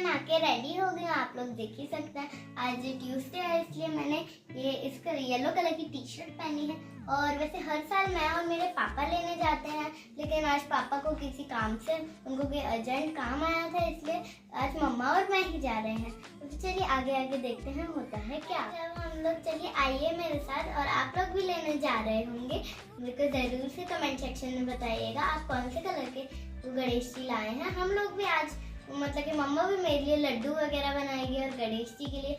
नहा के रेडी हो गई हूँ, आप लोग देख ही सकते हैं। आज ट्यूसडे है इसलिए मैंने ये इसका येलो कलर की टी शर्ट पहनी है। और वैसे हर साल मैं और मेरे पापा लेने जाते हैं, लेकिन आज पापा को किसी काम से उनको कोई अर्जेंट काम आया था, इसलिए आज मम्मा और मैं ही जा रहे हैं। तो चलिए आगे आगे देखते हैं होता है क्या। जब हम लोग चलिए आइए मेरे साथ, और आप लोग भी लेने जा रहे होंगे। मेरे को जरूर से कमेंट सेक्शन में बताइएगा आप कौन से कलर के गणेश जी लाए हैं। हम लोग भी आज मतलब कि मम्मा भी मेरे लिए लड्डू वगैरह बनाएगी और गणेश जी के लिए।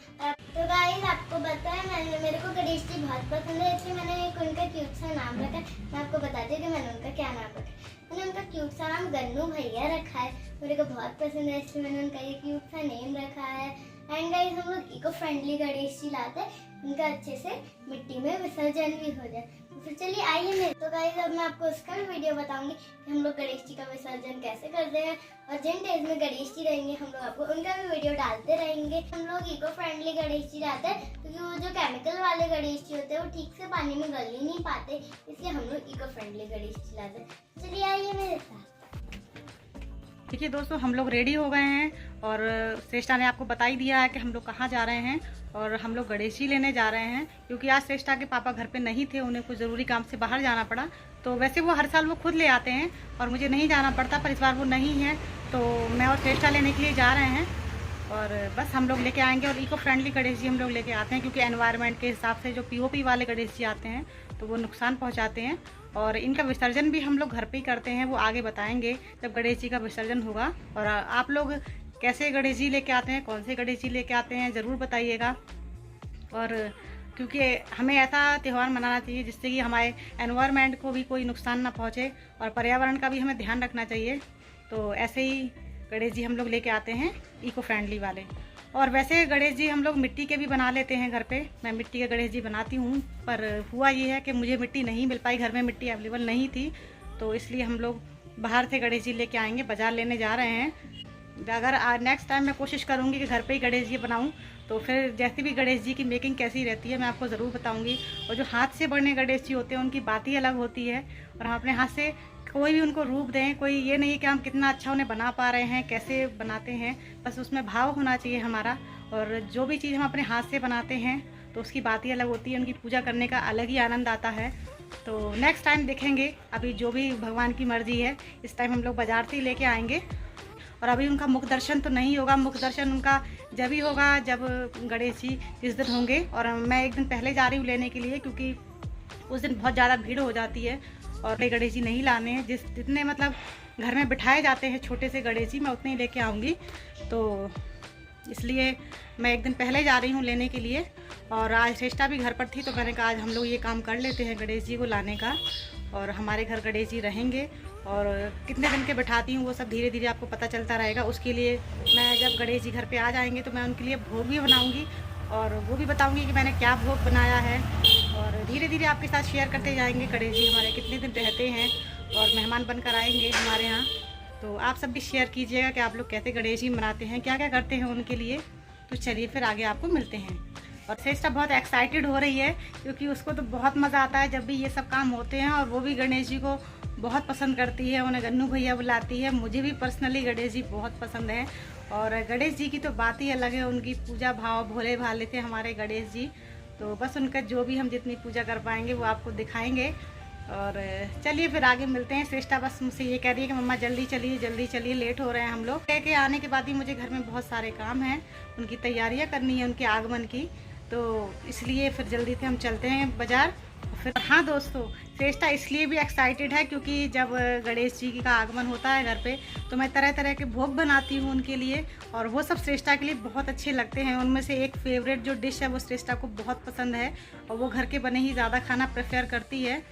तो गाइस आपको बताया मेरे को गणेश जी बहुत पसंद है, इसलिए मैंने एक उनका क्यूट सा नाम रखा है। मैं आपको बताती हूँ कि मैंने उनका क्या नाम रखा है। मैंने उनका क्यूट सा नाम गन्नू भैया रखा है। मेरे को बहुत पसंद है, इसलिए मैंने उनका ये क्यूट सा नेम रखा है। एंड गाइस हम लोग इको फ्रेंडली गणेश जी लाते हैं, उनका अच्छे से मिट्टी में विसर्जन भी हो जाए। तो चलिए आइए मेरे। तो गाइस अब मैं आपको उसका भी वीडियो बताऊंगी कि हम लोग गणेश जी का विसर्जन कैसे करते हैं, और जिन डेज में गणेश जी रहेंगे हम लोग आपको उनका भी वीडियो डालते रहेंगे। हम लोग इको फ्रेंडली गणेश जी लाते हैं, क्योंकि वो जो केमिकल वाले गणेश जी होते हैं वो ठीक से पानी में गल ही नहीं पाते, इसलिए हम लोग इको फ्रेंडली गणेश जी लाते हैं। चलिए आइए मेरे साथ। देखिए दोस्तों, हम लोग रेडी हो गए हैं और श्रेष्ठा ने आपको बता ही दिया है कि हम लोग कहाँ जा रहे हैं। और हम लोग गणेश जी लेने जा रहे हैं, क्योंकि आज श्रेष्ठा के पापा घर पे नहीं थे, उन्हें कुछ ज़रूरी काम से बाहर जाना पड़ा। तो वैसे वो हर साल वो खुद ले आते हैं और मुझे नहीं जाना पड़ता, पर इस बार वो नहीं है, तो मैं और श्रेष्ठा लेने के लिए जा रहे हैं। और बस हम लोग लेके आएंगे, और इको फ्रेंडली गणेश जी हम लोग लेके आते हैं, क्योंकि एनवायरनमेंट के हिसाब से जो पीओपी वाले गणेश जी आते हैं तो वो नुकसान पहुंचाते हैं। और इनका विसर्जन भी हम लोग घर पे ही करते हैं, वो आगे बताएंगे जब गणेश जी का विसर्जन होगा। और आप लोग कैसे गणेश जी लेके आते हैं, कौन से गणेश जी लेके आते हैं, ज़रूर बताइएगा। और क्योंकि हमें ऐसा त्यौहार मनाना चाहिए जिससे कि हमारे एनवायरनमेंट को भी कोई नुकसान ना पहुँचे, और पर्यावरण का भी हमें ध्यान रखना चाहिए। तो ऐसे ही गणेश जी हम लोग लेके आते हैं इको फ्रेंडली वाले। और वैसे गणेश जी हम लोग मिट्टी के भी बना लेते हैं घर पे। मैं मिट्टी के गणेश जी बनाती हूँ, पर हुआ ये है कि मुझे मिट्टी नहीं मिल पाई, घर में मिट्टी अवेलेबल नहीं थी, तो इसलिए हम लोग बाहर से गणेश जी लेके आएंगे, बाज़ार लेने जा रहे हैं। अगर नेक्स्ट टाइम मैं कोशिश करूँगी कि घर पे ही गणेश जी बनाऊँ, तो फिर जैसे भी गणेश जी की मेकिंग कैसी रहती है मैं आपको ज़रूर बताऊँगी। और जो हाथ से बने गणेश जी होते हैं उनकी बात ही अलग होती है, और हम अपने हाथ से कोई भी उनको रूप दें, कोई ये नहीं कि हम कितना अच्छा उन्हें बना पा रहे हैं, कैसे बनाते हैं, बस उसमें भाव होना चाहिए हमारा। और जो भी चीज़ हम अपने हाथ से बनाते हैं तो उसकी बात ही अलग होती है, उनकी पूजा करने का अलग ही आनंद आता है। तो नेक्स्ट टाइम देखेंगे, अभी जो भी भगवान की मर्जी है, इस टाइम हम लोग बाज़ार से ही लेके आएंगे। और अभी उनका मुख दर्शन तो नहीं होगा, मुख दर्शन उनका जब ही होगा जब गणेश जी जिस दिन होंगे। और मैं एक दिन पहले जा रही हूँ लेने के लिए, क्योंकि उस दिन बहुत ज़्यादा भीड़ हो जाती है और गणेश जी नहीं लाने हैं। जितने मतलब घर में बिठाए जाते हैं छोटे से गणेश जी, मैं उतने ही लेके आऊँगी। तो इसलिए मैं एक दिन पहले जा रही हूँ लेने के लिए। और आज श्रेष्ठा भी घर पर थी, तो मैंने कहा आज हम लोग ये काम कर लेते हैं गणेश जी को लाने का, और हमारे घर गणेश जी रहेंगे। और कितने दिन के बैठाती हूँ वो सब धीरे धीरे आपको पता चलता रहेगा। उसके लिए मैं जब गणेश जी घर पे आ जाएंगे तो मैं उनके लिए भोग भी बनाऊँगी, और वो भी बताऊँगी कि मैंने क्या भोग बनाया है। और धीरे धीरे आपके साथ शेयर करते जाएंगे गणेश जी हमारे कितने दिन रहते हैं और मेहमान बनकर आएंगे हमारे यहाँ। तो आप सब भी शेयर कीजिएगा कि आप लोग कैसे गणेश जी मनाते हैं, क्या क्या करते हैं उनके लिए। तो चलिए फिर आगे आपको मिलते हैं। और श्रेष्ठा बहुत एक्साइटेड हो रही है, क्योंकि उसको तो बहुत मज़ा आता है जब भी ये सब काम होते हैं, और वो भी गणेश जी को बहुत पसंद करती है, उन्हें गन्नू भैया बुलाती है। मुझे भी पर्सनली गणेश जी बहुत पसंद है, और गणेश जी की तो बात ही अलग है, उनकी पूजा भाव भोले भाले थे हमारे गणेश जी। तो बस उनका जो भी हम जितनी पूजा कर पाएंगे वो आपको दिखाएंगे। और चलिए फिर आगे मिलते हैं। श्रेष्ठा बस मुझसे ये कह रही है कि मम्मा जल्दी चलिए, लेट हो रहे हैं हम लोग। लेके आने के बाद ही मुझे घर में बहुत सारे काम हैं, उनकी तैयारियां करनी है उनके आगमन की, तो इसलिए फिर जल्दी से हम चलते हैं बाज़ार। फिर हाँ दोस्तों, श्रेष्ठा इसलिए भी एक्साइटेड है क्योंकि जब गणेश जी का आगमन होता है घर पे, तो मैं तरह तरह के भोग बनाती हूँ उनके लिए, और वो सब श्रेष्ठा के लिए बहुत अच्छे लगते हैं। उनमें से एक फेवरेट जो डिश है वो श्रेष्ठा को बहुत पसंद है, और वो घर के बने ही ज़्यादा खाना प्रेफर करती है।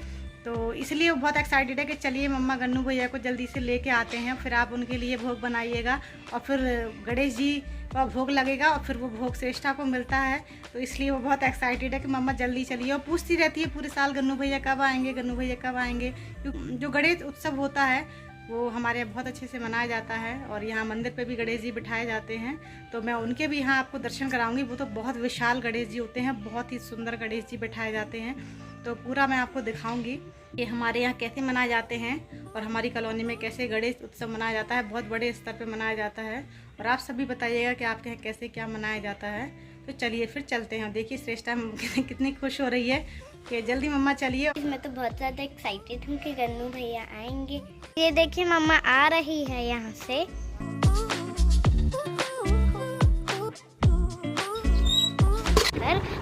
तो इसलिए वो बहुत एक्साइटेड है कि चलिए मम्मा गन्नू भैया को जल्दी से लेके आते हैं, फिर आप उनके लिए भोग बनाइएगा, और फिर गणेश जी का भोग लगेगा, और फिर वो भोग श्रेष्ठा को मिलता है। तो इसलिए वो बहुत एक्साइटेड है कि मम्मा जल्दी चलिए, और पूछती रहती है पूरे साल गन्नू भैया कब आएंगे, गन्नू भैया कब आएंगे। जो गणेश उत्सव होता है वो हमारे यहाँ बहुत अच्छे से मनाया जाता है, और यहाँ मंदिर पे भी गणेश जी बिठाए जाते हैं, तो मैं उनके भी यहाँ आपको दर्शन कराऊंगी। वो तो बहुत विशाल गणेश जी होते हैं, बहुत ही सुंदर गणेश जी बिठाए जाते हैं, तो पूरा मैं आपको दिखाऊंगी। ये हमारे यहाँ कैसे मनाए जाते हैं और हमारी कॉलोनी में कैसे गणेश उत्सव मनाया जाता है। बहुत बड़े स्तर पे मनाया जाता है और आप सभी बताइएगा कि आपके यहाँ कैसे क्या मनाया जाता है। तो चलिए फिर चलते हैं। देखिए श्रेष्ठा कितनी खुश हो रही है कि जल्दी मम्मा चलिए। मैं तो बहुत ज़्यादा एक्साइटेड हूँ कि गन्नू भैया आएंगे। ये देखिए मम्मा आ रही है यहाँ से।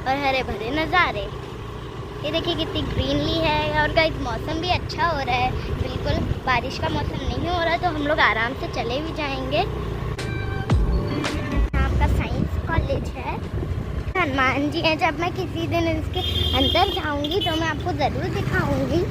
और हरे भरे नज़ारे, ये देखिए कितनी ग्रीनली है। और गाइस मौसम भी अच्छा हो रहा है, बिल्कुल बारिश का मौसम नहीं हो रहा, तो हम लोग आराम से चले भी जाएंगे। यहाँ का साइंस कॉलेज है। हनुमान जी हैं। जब मैं किसी दिन इसके अंदर जाऊंगी तो मैं आपको ज़रूर दिखाऊंगी।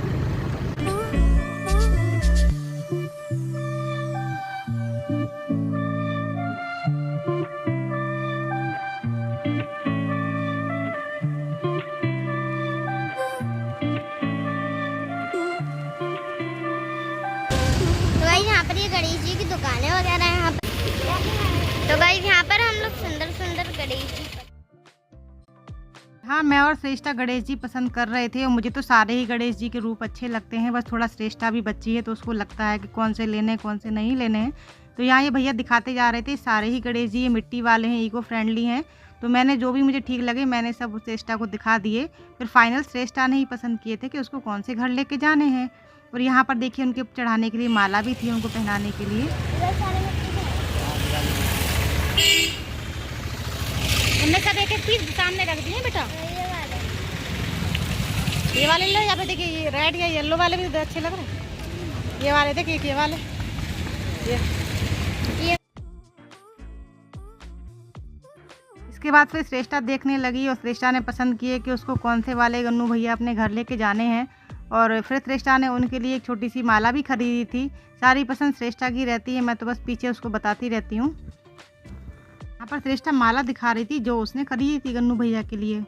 यहाँ पर ये गणेश जी की दुकानें वगैरह हैं यहाँ पर। तो गाइस यहाँ पर हम लोग सुंदर सुंदर गणेश जी। हाँ, मैं और श्रेष्ठा गणेश जी पसंद कर रहे थे और मुझे तो सारे ही गणेश जी के रूप अच्छे लगते हैं। बस थोड़ा श्रेष्ठा भी बच्ची है तो उसको लगता है कि कौन से लेने कौन से नहीं लेने हैं। तो यहाँ ये भैया दिखाते जा रहे थे सारे ही गणेश जी। ये मिट्टी वाले हैं, इको फ्रेंडली हैं। तो मैंने जो भी मुझे ठीक लगे मैंने सब श्रेष्ठा को दिखा दिए। फिर फाइनल श्रेष्ठा ने ही पसंद किए थे कि उसको कौन से घर लेके जाने हैं। और यहाँ पर देखिए उनके चढ़ाने के लिए माला भी थी, उनको पहनाने के लिए। उनने सब एक एक पीस सामने रख दिए बेटा। ये वाले लो, यहाँ पे देखिए ये रेड या येलो वाले भी अच्छे लग रहे हैं। ये वाले देखिए, ये वाले ये। इसके बाद फिर श्रेष्ठा देखने लगी और श्रेष्ठा ने पसंद किए कि उसको कौन से वाले गन्नू भैया अपने घर लेके जाने हैं। और फिर श्रेष्ठा ने उनके लिए एक छोटी सी माला भी खरीदी थी। सारी पसंद श्रेष्ठा की रहती है, मैं तो बस पीछे उसको बताती रहती हूँ। यहाँ पर श्रेष्ठा माला दिखा रही थी जो उसने खरीदी थी गन्नू भैया के लिए।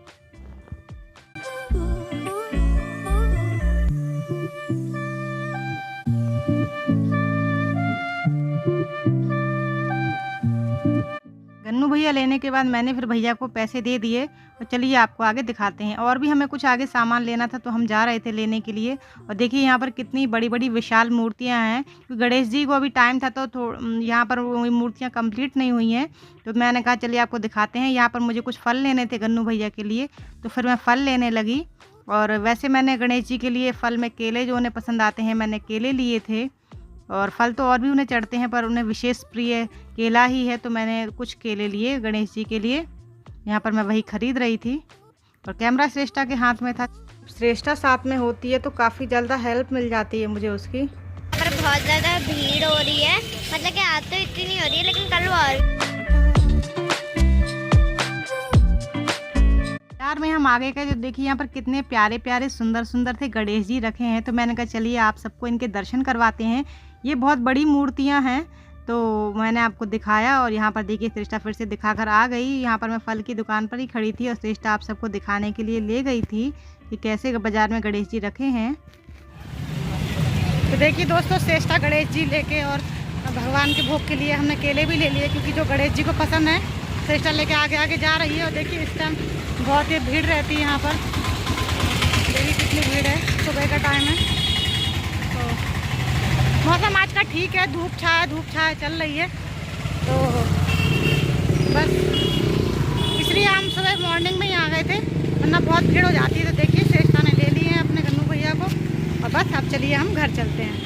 गन्नू भैया लेने के बाद मैंने फिर भैया को पैसे दे दिए और चलिए आपको आगे दिखाते हैं। और भी हमें कुछ आगे सामान लेना था तो हम जा रहे थे लेने के लिए। और देखिए यहाँ पर कितनी बड़ी बड़ी विशाल मूर्तियाँ हैं। क्योंकि गणेश जी को अभी टाइम था तो यहाँ पर वो मूर्तियाँ कंप्लीट नहीं हुई हैं। तो मैंने कहा चलिए आपको दिखाते हैं। यहाँ पर मुझे कुछ फल लेने थे गन्नू भैया के लिए, तो फिर मैं फल लेने लगी। और वैसे मैंने गणेश जी के लिए फल में केले जो उन्हें पसंद आते हैं मैंने केले लिए थे। और फल तो और भी उन्हें चढ़ते हैं पर उन्हें विशेष प्रिय केला ही है, तो मैंने कुछ केले लिए गणेश जी के लिए। यहाँ पर मैं वही खरीद रही थी और कैमरा श्रेष्ठा के हाथ में था। श्रेष्ठा साथ में होती है तो काफ़ी ज़्यादा हेल्प मिल जाती है मुझे उसकी। पर बहुत ज़्यादा भीड़ हो रही है, मतलब कि आज तो इतनी नहीं हो रही है लेकिन कल और। यार में हम आगे का जो देखिए यहाँ पर कितने प्यारे प्यारे सुंदर सुंदर थे गणेश जी रखे हैं। तो मैंने कहा चलिए आप सबको इनके दर्शन करवाते हैं। ये बहुत बड़ी मूर्तियाँ हैं तो मैंने आपको दिखाया। और यहाँ पर देखिए श्रेष्ठा फिर से दिखाकर आ गई। यहाँ पर मैं फल की दुकान पर ही खड़ी थी और श्रेष्ठा आप सबको दिखाने के लिए ले गई थी कि कैसे बाज़ार में गणेश जी रखे हैं। तो देखिए दोस्तों श्रेष्ठा गणेश जी लेके और भगवान के भोग के लिए हमने केले भी ले लिए क्योंकि जो गणेश जी को पसंद है। श्रेष्ठा लेके आगे आगे जा रही है और देखिए इस टाइम बहुत ही भीड़ रहती है यहाँ पर। देखिए कितनी भीड़ है, सुबह का टाइम है। तो मौसम आज का ठीक है, धूप छाया चल रही है। तो बस इसलिए हम सुबह मॉर्निंग में ही आ गए थे, वरना बहुत भीड़ हो जाती है। तो देखिए श्रेष्ठा ने ले लिए हैं अपने गन्नू भैया को और बस अब चलिए हम घर चलते हैं।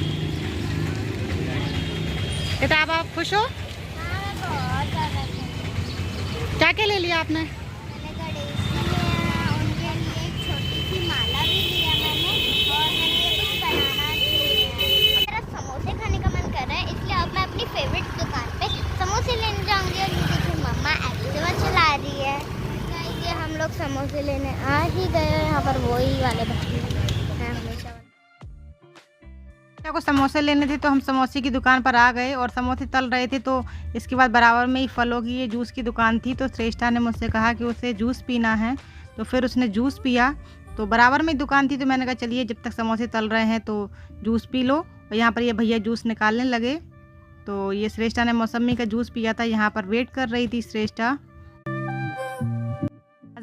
बेटा अब आप खुश हो? क्या क्या ले लिया आपने? फेवरेट दुकान पे समोसे लेने जाऊंगी और ये देखिए मम्मा एक्टिवा चला रही है। ये हम लोग समोसे लेने आ ही गए। यहाँ पर वही वाले भट्टी हैं हमेशा। को समोसे लेने थे तो हम समोसे की दुकान पर आ गए और समोसे तल रहे थे। तो इसके बाद बराबर में ही फलों की ये जूस की दुकान थी। तो श्रेष्ठा ने मुझसे कहा कि उसे जूस पीना है, तो फिर उसने जूस पिया। तो बराबर में ही दुकान थी तो मैंने कहा चलिए जब तक समोसे तल रहे हैं तो जूस पी लो। और यहाँ पर ये भैया जूस निकालने लगे। तो ये श्रेष्ठा ने मौसमी का जूस पिया था। यहाँ पर वेट कर रही थी श्रेष्ठा।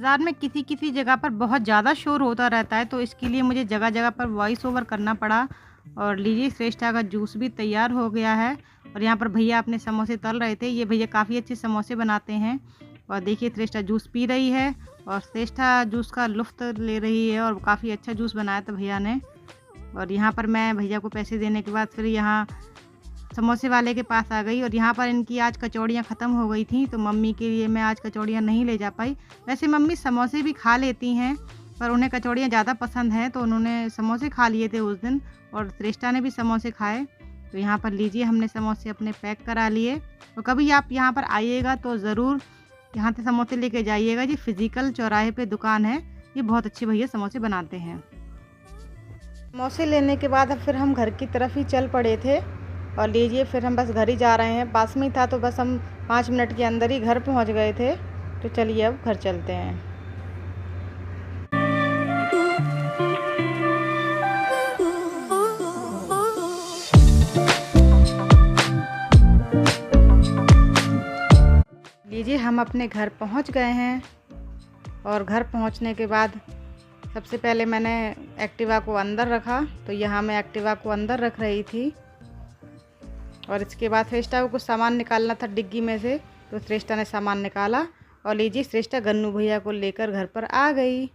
बाज़ार में किसी किसी जगह पर बहुत ज़्यादा शोर होता रहता है, तो इसके लिए मुझे जगह जगह पर वॉइस ओवर करना पड़ा। और लीजिए श्रेष्ठा का जूस भी तैयार हो गया है। और यहाँ पर भैया अपने समोसे तल रहे थे। ये भैया काफ़ी अच्छे समोसे बनाते हैं। और देखिए श्रेष्ठा जूस पी रही है और श्रेष्ठा जूस का लुफ्त ले रही है और काफ़ी अच्छा जूस बनाया था भैया ने। और यहाँ पर मैं भैया को पैसे देने के बाद फिर यहाँ समोसे वाले के पास आ गई। और यहाँ पर इनकी आज कचौड़ियाँ ख़त्म हो गई थी, तो मम्मी के लिए मैं आज कचौड़ियाँ नहीं ले जा पाई। वैसे मम्मी समोसे भी खा लेती हैं, पर उन्हें कचौड़ियाँ ज़्यादा पसंद हैं, तो उन्होंने समोसे खा लिए थे उस दिन। और श्रेष्ठा ने भी समोसे खाए। तो यहाँ पर लीजिए हमने समोसे अपने पैक करा लिए। और कभी आप यहाँ पर आइएगा तो ज़रूर यहाँ से समोसे लेके जाइएगा जी। फिज़िकल चौराहे पे दुकान है, ये बहुत अच्छे भैया समोसे बनाते हैं। समोसे लेने के बाद अब फिर हम घर की तरफ ही चल पड़े थे। और लीजिए फिर हम बस घर ही जा रहे हैं, पास में ही था, तो बस हम 5 मिनट के अंदर ही घर पहुंच गए थे। तो चलिए अब घर चलते हैं। लीजिए हम अपने घर पहुंच गए हैं। और घर पहुंचने के बाद सबसे पहले मैंने एक्टिवा को अंदर रखा, तो यहाँ मैं एक्टिवा को अंदर रख रही थी। और इसके बाद श्रेष्ठा को कुछ सामान निकालना था डिग्गी में से, तो श्रेष्ठा ने सामान निकाला। और लीजिए श्रेष्ठा गन्नू भैया को लेकर घर पर आ गई।